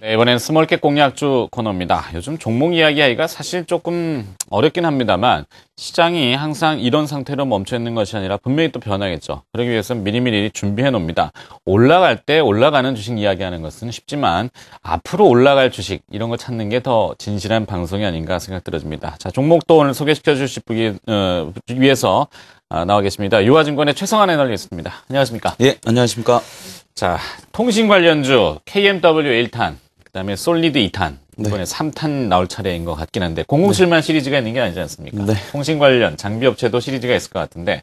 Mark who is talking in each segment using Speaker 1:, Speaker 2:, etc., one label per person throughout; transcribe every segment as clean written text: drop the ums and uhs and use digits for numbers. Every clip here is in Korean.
Speaker 1: 네, 이번엔 스몰캡 공략주 코너입니다. 요즘 종목 이야기하기가 사실 조금 어렵긴 합니다만 시장이 항상 이런 상태로 멈춰 있는 것이 아니라 분명히 또 변하겠죠. 그러기 위해서는 미리미리 준비해 놓습니다. 올라갈 때 올라가는 주식 이야기하는 것은 쉽지만 앞으로 올라갈 주식 이런 거 찾는 게 더 진실한 방송이 아닌가 생각 들어집니다. 자, 종목도 오늘 소개시켜 주실 분이 위해서 나와 계십니다. 유화증권의 최성환 애널리스트입니다. 안녕하십니까?
Speaker 2: 예, 안녕하십니까?
Speaker 1: 자, 통신 관련주 KMW 1탄, 그다음에 솔리드 2탄, 이번에 3탄 나올 차례인 것 같긴 한데 007만 시리즈가 있는 게 아니지 않습니까? 네. 통신 관련 장비 업체도 시리즈가 있을 것 같은데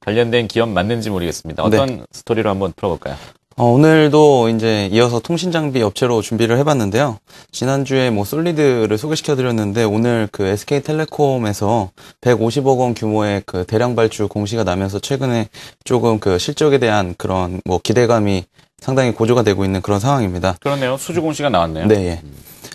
Speaker 1: 관련된 기업 맞는지 모르겠습니다. 어떤 스토리로 한번 풀어볼까요?
Speaker 2: 오늘도 이제 이어서 통신 장비 업체로 준비를 해봤는데요. 지난주에 솔리드를 소개시켜드렸는데 오늘 그 SK텔레콤에서 150억 원 규모의 그 대량 발주 공시가 나면서 최근에 조금 그 실적에 대한 그런 기대감이 상당히 고조가 되고 있는 그런 상황입니다.
Speaker 1: 그렇네요. 수주 공시가 나왔네요.
Speaker 2: 네. 예.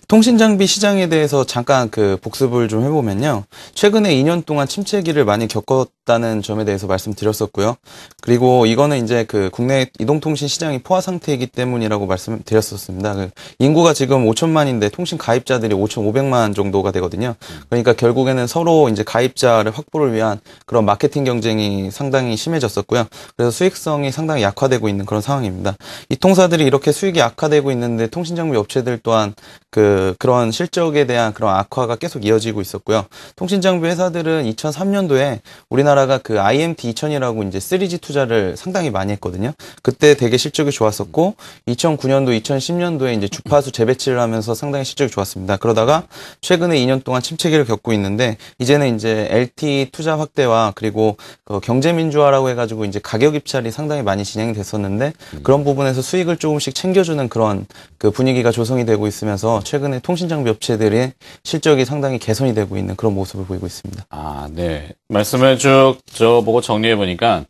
Speaker 2: 통신 장비 시장에 대해서 잠깐 그 복습을 좀 해보면요. 최근에 2년 동안 침체기를 많이 겪었다는 점에 대해서 말씀드렸었고요. 그리고 이거는 이제 그 국내 이동통신 시장이 포화 상태이기 때문이라고 말씀드렸었습니다. 그 인구가 지금 5천만인데 통신 가입자들이 5,500만 정도가 되거든요. 그러니까 결국에는 서로 이제 가입자를 확보를 위한 그런 마케팅 경쟁이 상당히 심해졌었고요. 그래서 수익성이 상당히 약화되고 있는 그런 상황입니다. 이 통사들이 이렇게 수익이 약화되고 있는데 통신 장비 업체들 또한 그런 실적에 대한 그런 악화가 계속 이어지고 있었고요. 통신장비 회사들은 2003년도에 우리나라가 그 IMT 2000이라고 이제 3G 투자를 상당히 많이 했거든요. 그때 되게 실적이 좋았었고, 2009년도, 2010년도에 이제 주파수 재배치를 하면서 상당히 실적이 좋았습니다. 그러다가 최근에 2년 동안 침체기를 겪고 있는데, 이제는 이제 LTE 투자 확대와 그리고 경제민주화라고 해가지고 이제 가격 입찰이 상당히 많이 진행이 됐었는데, 그런 부분에서 수익을 조금씩 챙겨주는 그런 그 분위기가 조성이 되고 있으면서 최근에 통신장비 업체들의 실적이 상당히 개선이 되고 있는 그런 모습을 보이고 있습니다.
Speaker 1: 아, 네. 말씀을 쭉 저보고 정리해보니까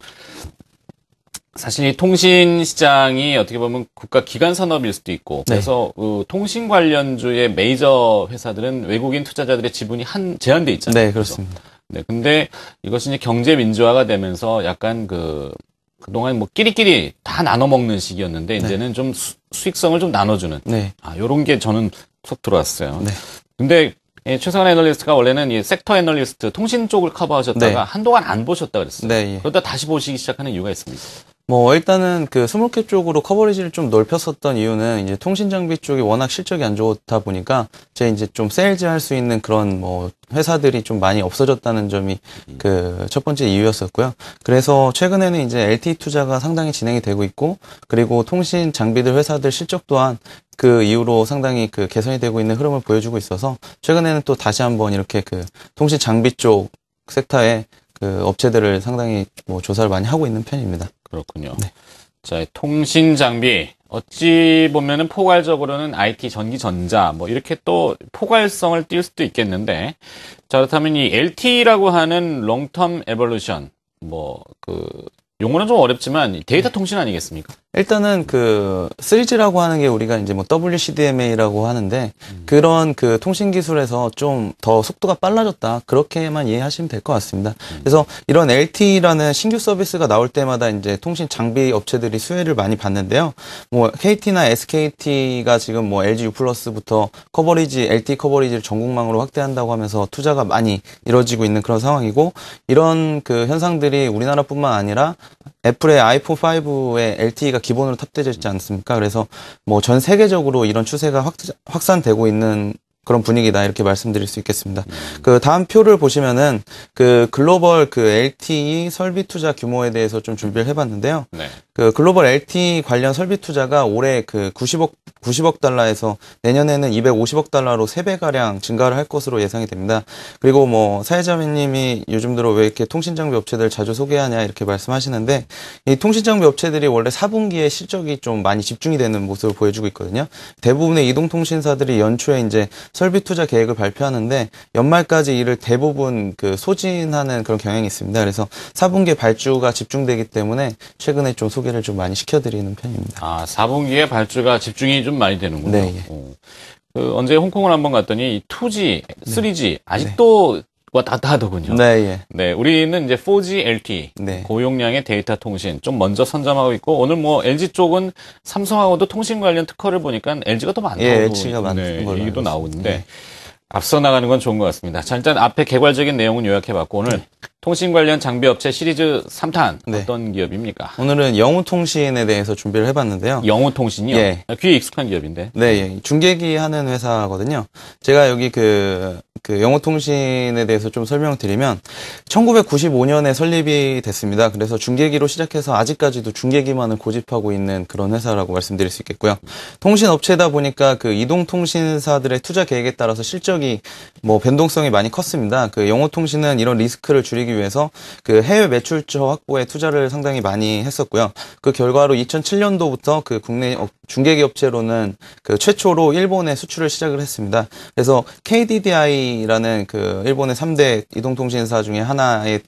Speaker 1: 사실 이 통신 시장이 어떻게 보면 국가 기관 산업일 수도 있고 그래서 통신 관련주의 메이저 회사들은 외국인 투자자들의 지분이 제한돼 있잖아요.
Speaker 2: 네, 그렇습니다.
Speaker 1: 네, 근데 이것이 이제 경제 민주화가 되면서 약간 그동안 끼리끼리 다 나눠 먹는 시기였는데 이제는 좀 수익성을 좀 나눠주는. 요런 게 저는 쏙 들어왔어요. 근데 최성환 애널리스트가 원래는 이 섹터 애널리스트 통신 쪽을 커버하셨다가 한동안 안 보셨다 그랬어요. 그러다 다시 보시기 시작하는 이유가 있습니다.
Speaker 2: 일단은 그 스몰캡 쪽으로 커버리지를 좀 넓혔었던 이유는 이제 통신 장비 쪽이 워낙 실적이 안 좋다 보니까 제가 이제 좀 세일즈 할 수 있는 그런 회사들이 좀 많이 없어졌다는 점이 그 첫 번째 이유였었고요. 그래서 최근에는 이제 LTE 투자가 상당히 진행이 되고 있고 그리고 통신 장비들 회사들 실적 또한 그 이후로 상당히 그 개선이 되고 있는 흐름을 보여주고 있어서 최근에는 또 다시 한번 이렇게 그 통신 장비 쪽 섹터에 그 업체들을 상당히 조사를 많이 하고 있는 편입니다.
Speaker 1: 그렇군요. 자, 통신 장비. 어찌 보면은 포괄적으로는 IT, 전기, 전자, 이렇게 또 포괄성을 띌 수도 있겠는데, 자, 그렇다면 이 LTE라고 하는 롱텀 에볼루션, 용어는 좀 어렵지만 데이터 통신 아니겠습니까?
Speaker 2: 일단은 그 3G라고 하는 게 우리가 이제 WCDMA라고 하는데 그런 그 통신 기술에서 좀 더 속도가 빨라졌다. 그렇게만 이해하시면 될 것 같습니다. 그래서 이런 LTE라는 신규 서비스가 나올 때마다 이제 통신 장비 업체들이 수혜를 많이 받는데요. KT나 SKT가 지금 LG U+부터 LTE 커버리지를 전국망으로 확대한다고 하면서 투자가 많이 이루어지고 있는 그런 상황이고 이런 그 현상들이 우리나라뿐만 아니라 애플의 아이폰 5에 LTE가 기본으로 탑재되어 있지 않습니까? 그래서 전 세계적으로 이런 추세가 확산되고 있는 그런 분위기다 이렇게 말씀드릴 수 있겠습니다. 그 다음 표를 보시면은 그 글로벌 그 LTE 설비 투자 규모에 대해서 좀 준비를 해봤는데요. 그 글로벌 LTE 관련 설비 투자가 올해 그 90억 달러에서 내년에는 250억 달러로 3배가량 증가를 할 것으로 예상이 됩니다. 그리고 사회자매님이 요즘 들어 왜 이렇게 통신장비 업체들 자주 소개하냐 이렇게 말씀하시는데 이 통신장비 업체들이 원래 4분기에 실적이 좀 많이 집중이 되는 모습을 보여주고 있거든요. 대부분의 이동통신사들이 연초에 이제 설비 투자 계획을 발표하는데 연말까지 이를 대부분 그 소진하는 그런 경향이 있습니다. 그래서 4분기에 발주가 집중되기 때문에 최근에 좀 소개를 좀 많이 시켜드리는 편입니다.
Speaker 1: 아, 4분기에 발주가 집중이 좀 많이 되는군요. 언제 홍콩을 한번 갔더니 2G, 3G 아직도 왔다 갔다 하더군요.
Speaker 2: 네, 예.
Speaker 1: 네, 우리는 이제 4G LTE,
Speaker 2: 네.
Speaker 1: 고용량의 데이터 통신 좀 먼저 선점하고 있고, 오늘 뭐 LG 쪽은 삼성하고도 통신 관련 특허를 보니까 LG가 더 많다고
Speaker 2: 예, LG가 많은 걸로
Speaker 1: 얘기도
Speaker 2: 알고
Speaker 1: 나오는데,
Speaker 2: 있습니다. 네.
Speaker 1: 앞서 나가는 건 좋은 것 같습니다. 자, 일단 앞에 개괄적인 내용은 요약해봤고, 오늘 통신 관련 장비 업체 시리즈 3탄
Speaker 2: 네.
Speaker 1: 어떤 기업입니까?
Speaker 2: 오늘은 영우통신에 대해서 준비를 해봤는데요.
Speaker 1: 영호통신이요?
Speaker 2: 예.
Speaker 1: 귀에 익숙한 기업인데.
Speaker 2: 네, 예. 중계기 하는 회사거든요. 제가 여기 그 영어통신에 대해서 좀 설명드리면 1995년에 설립이 됐습니다. 그래서 중계기로 시작해서 아직까지도 중계기만을 고집하고 있는 그런 회사라고 말씀드릴 수 있겠고요. 통신업체다 보니까 그 이동통신사들의 투자 계획에 따라서 실적이 뭐 변동성이 많이 컸습니다. 그 영어통신은 이런 리스크를 줄이기 위해서 그 해외 매출처 확보에 투자를 상당히 많이 했었고요. 그 결과로 2007년도부터 그 국내 중계기 업체로는 그 최초로 일본에 수출을 시작을 했습니다. 그래서 KDDI라는 그 일본의 3대 이동통신사 중에 하나에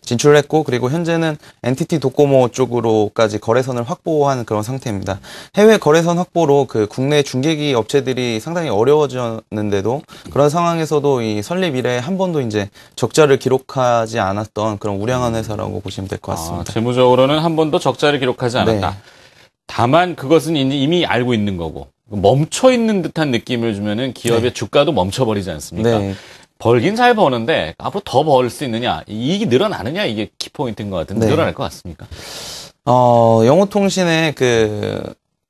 Speaker 2: 진출을 했고, 그리고 현재는 NTT 도코모 쪽으로까지 거래선을 확보한 그런 상태입니다. 해외 거래선 확보로 그 국내 중계기 업체들이 상당히 어려워졌는데도 그런 상황에서도 이 설립 이래 한 번도 이제 적자를 기록하지 않았던 그런 우량한 회사라고 보시면 될 것 같습니다.
Speaker 1: 재무적으로는 한 번도 적자를 기록하지 않았다.
Speaker 2: 네.
Speaker 1: 다만 그것은 이미 알고 있는 거고 멈춰 있는 듯한 느낌을 주면은 기업의
Speaker 2: 네.
Speaker 1: 주가도 멈춰버리지 않습니까?
Speaker 2: 네.
Speaker 1: 벌긴 잘 버는데 앞으로 더 벌 수 있느냐, 이익이 늘어나느냐, 이게 키포인트인 것 같은데
Speaker 2: 네.
Speaker 1: 늘어날 것 같습니까?
Speaker 2: 영어통신의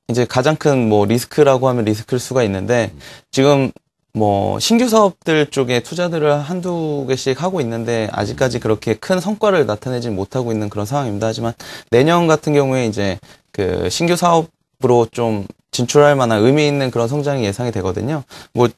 Speaker 2: 이제 가장 큰 뭐 리스크라고 하면 리스크일 수가 있는데, 지금 뭐 신규 사업들 쪽에 투자들을 한두 개씩 하고 있는데 아직까지 그렇게 큰 성과를 나타내지 못하고 있는 그런 상황입니다. 하지만 내년 같은 경우에 이제 그 신규 사업으로 좀 진출할 만한 의미 있는 그런 성장이 예상이 되거든요. 뭐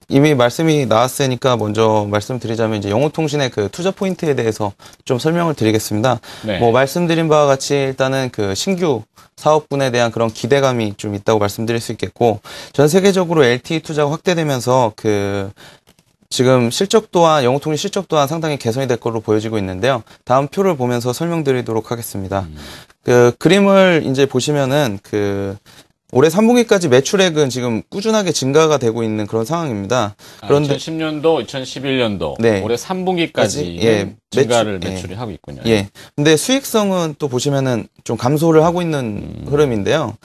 Speaker 2: 이미 말씀이 나왔으니까 먼저 말씀드리자면 이제 영어통신의 그 투자 포인트에 대해서 좀 설명을 드리겠습니다.
Speaker 1: 네.
Speaker 2: 뭐 말씀드린 바와 같이 일단은 그 신규 사업분에 대한 그런 기대감이 좀 있다고 말씀드릴 수 있겠고, 전 세계적으로 LTE 투자가 확대되면서 지금 실적 또한 영어통신 실적 또한 상당히 개선이 될 것으로 보여지고 있는데요. 다음 표를 보면서 설명드리도록 하겠습니다. 그림을 이제 보시면은 올해 3분기까지 매출액은 지금 꾸준하게 증가가 되고 있는 그런 상황입니다. 그런데
Speaker 1: 2010년도, 2011년도,
Speaker 2: 네.
Speaker 1: 올해 3분기까지
Speaker 2: 예,
Speaker 1: 증가를
Speaker 2: 매출,
Speaker 1: 매출이 하고 있군요.
Speaker 2: 예. 근데 수익성은 또 보시면은 좀 감소를 하고 있는 흐름인데요.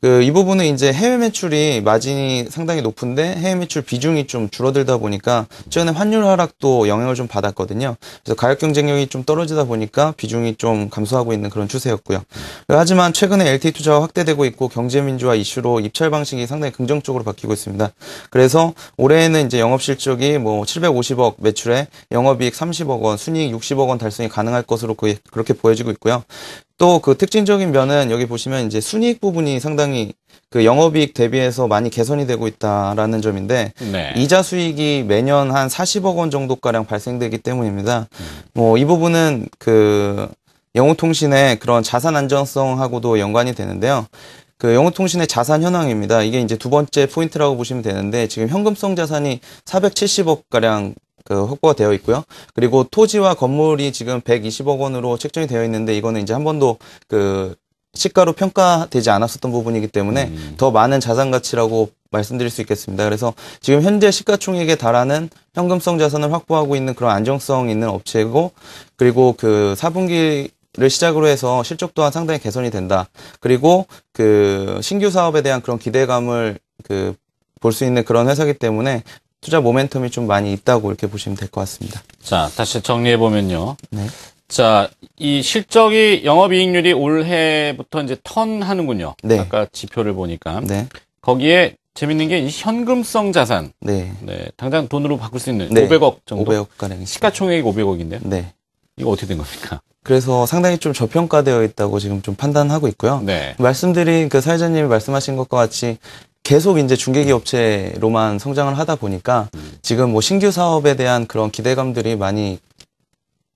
Speaker 2: 이 부분은 이제 해외 매출이 마진이 상당히 높은데 해외 매출 비중이 좀 줄어들다 보니까 최근에 환율 하락도 영향을 좀 받았거든요. 그래서 가격 경쟁력이 좀 떨어지다 보니까 비중이 좀 감소하고 있는 그런 추세였고요. 하지만 최근에 LTE 투자가 확대되고 있고 경제 민주화 이슈로 입찰 방식이 상당히 긍정적으로 바뀌고 있습니다. 그래서 올해에는 이제 영업 실적이 뭐 750억 매출에 영업이익 30억 원, 순이익 60억 원 달성이 가능할 것으로 그렇게 보여지고 있고요. 또 그 특징적인 면은 여기 보시면 이제 순이익 부분이 상당히 그 영업이익 대비해서 많이 개선이 되고 있다라는 점인데,
Speaker 1: 네.
Speaker 2: 이자 수익이 매년 한 40억 원 정도가량 발생되기 때문입니다. 뭐 이 부분은 영어통신의 그런 자산 안정성하고도 연관이 되는데요. 영어통신의 자산 현황입니다. 이게 이제 두 번째 포인트라고 보시면 되는데, 지금 현금성 자산이 470억 가량 확보가 되어 있고요. 그리고 토지와 건물이 지금 120억 원으로 책정이 되어 있는데, 이거는 이제 한 번도 시가로 평가되지 않았었던 부분이기 때문에 더 많은 자산 가치라고 말씀드릴 수 있겠습니다. 그래서 지금 현재 시가총액에 달하는 현금성 자산을 확보하고 있는 그런 안정성 있는 업체고, 그리고 4분기를 시작으로 해서 실적 또한 상당히 개선이 된다. 그리고 신규 사업에 대한 그런 기대감을 볼 수 있는 그런 회사이기 때문에 투자 모멘텀이 좀 많이 있다고 이렇게 보시면 될 것 같습니다.
Speaker 1: 자, 다시 정리해보면요.
Speaker 2: 네.
Speaker 1: 자, 이 실적이 영업이익률이 올해부터 이제 턴하는군요.
Speaker 2: 네.
Speaker 1: 아까 지표를 보니까.
Speaker 2: 네.
Speaker 1: 거기에 재밌는 게 이 현금성 자산.
Speaker 2: 네.
Speaker 1: 네. 당장 돈으로 바꿀 수 있는
Speaker 2: 네.
Speaker 1: 500억 정도.
Speaker 2: 500억 가량.
Speaker 1: 시가총액이 500억인데요.
Speaker 2: 네.
Speaker 1: 이거 어떻게 된 겁니까?
Speaker 2: 그래서 상당히 좀 저평가되어 있다고 지금 좀 판단하고 있고요.
Speaker 1: 네.
Speaker 2: 말씀드린 사회자님이 말씀하신 것과 같이 계속 이제 중개기 업체로만 성장을 하다 보니까 지금 뭐 신규 사업에 대한 그런 기대감들이 많이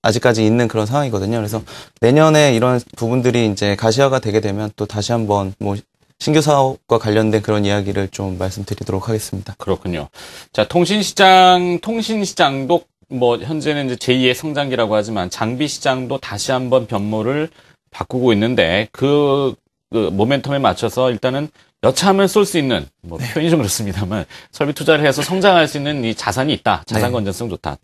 Speaker 2: 아직까지 있는 그런 상황이거든요. 그래서 내년에 이런 부분들이 이제 가시화가 되게 되면 또 다시 한번 뭐 신규 사업과 관련된 그런 이야기를 좀 말씀드리도록 하겠습니다.
Speaker 1: 그렇군요. 자, 통신시장도 뭐 현재는 이제 제2의 성장기라고 하지만 장비 시장도 다시 한번 변모를 바꾸고 있는데 그 모멘텀에 맞춰서 일단은 여차하면 쏠 수 있는, 뭐 표현이 좀 그렇습니다만 설비 투자를 해서 성장할 수 있는 이 자산이 있다. 자산 건전성 좋다.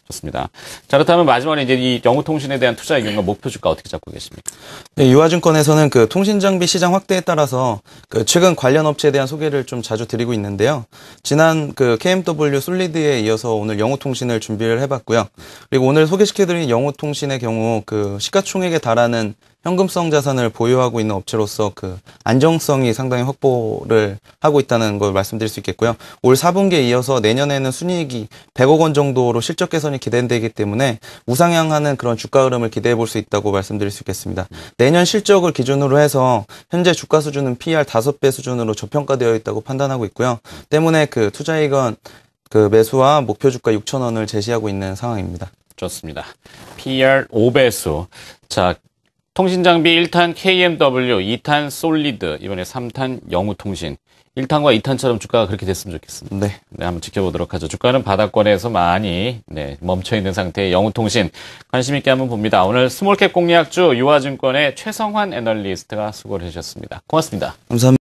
Speaker 1: 좋습니다. 자, 그렇다면 마지막으로 이제 이 영구통신에 대한 투자 의견과 목표 주가 어떻게 잡고 계십니까?
Speaker 2: 네, 유화증권에서는 그 통신장비 시장 확대에 따라서 그 최근 관련 업체에 대한 소개를 좀 자주 드리고 있는데요. 지난 그 KMW 솔리드에 이어서 오늘 영구통신을 준비를 해봤고요. 그리고 오늘 소개시켜드린 영구통신의 경우 그 시가총액에 달하는 현금성 자산을 보유하고 있는 업체로서 그 안정성이 상당히 확보를 하고 있다는 걸 말씀드릴 수 있겠고요. 올 4분기에 이어서 내년에는 순이익이 100억 원 정도로 실적 개선이 기대되기 때문에 우상향하는 그런 주가 흐름을 기대해 볼 수 있다고 말씀드릴 수 있겠습니다. 내년 실적을 기준으로 해서 현재 주가 수준은 PER 5배 수준으로 저평가되어 있다고 판단하고 있고요. 때문에 그 투자이건 그 매수와 목표 주가 6,000원을 제시하고 있는 상황입니다.
Speaker 1: 좋습니다. PER 5배수. 자, 통신장비 1탄 KMW, 2탄 솔리드, 이번에 3탄 영구통신. 1탄과 2탄처럼 주가가 그렇게 됐으면 좋겠습니다.
Speaker 2: 네.
Speaker 1: 네, 한번 지켜보도록 하죠. 주가는 바닥권에서 많이 멈춰있는 상태의 영구통신 관심 있게 한번 봅니다. 오늘 스몰캡 공략주 유화증권의 최성환 애널리스트가 수고를 해주셨습니다. 고맙습니다.
Speaker 2: 감사합니다.